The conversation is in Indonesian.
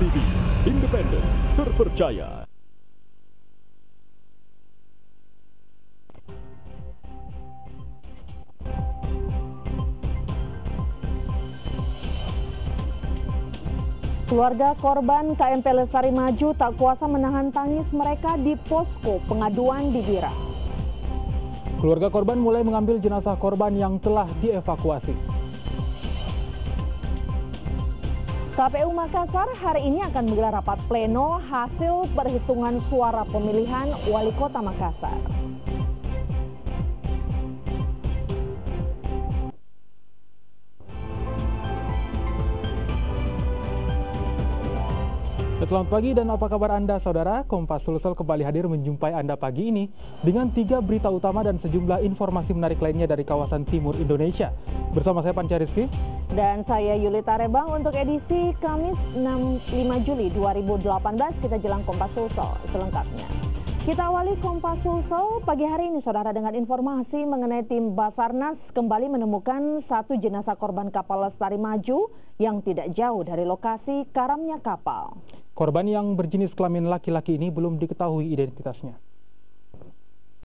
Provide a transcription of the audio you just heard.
TV, independen, terpercaya. Keluarga korban KMP Lestari Maju tak kuasa menahan tangis mereka di posko pengaduan di Bira. Keluarga korban mulai mengambil jenazah korban yang telah dievakuasi. KPU Makassar hari ini akan menggelar rapat pleno hasil perhitungan suara pemilihan Wali Kota Makassar. Selamat pagi dan apa kabar Anda saudara? Kompas Sulsel kembali hadir menjumpai Anda pagi ini dengan 3 berita utama dan sejumlah informasi menarik lainnya dari kawasan timur Indonesia. Bersama saya Panca Rizky. Dan saya Yulita Rebang untuk edisi Kamis 5 Juli 2018 kita jelang Kompas Sulsel selengkapnya. Kita awali Kompas Sulsel pagi hari ini saudara dengan informasi mengenai tim Basarnas kembali menemukan satu jenazah korban kapal Lestari Maju yang tidak jauh dari lokasi karamnya kapal. Korban yang berjenis kelamin laki-laki ini belum diketahui identitasnya.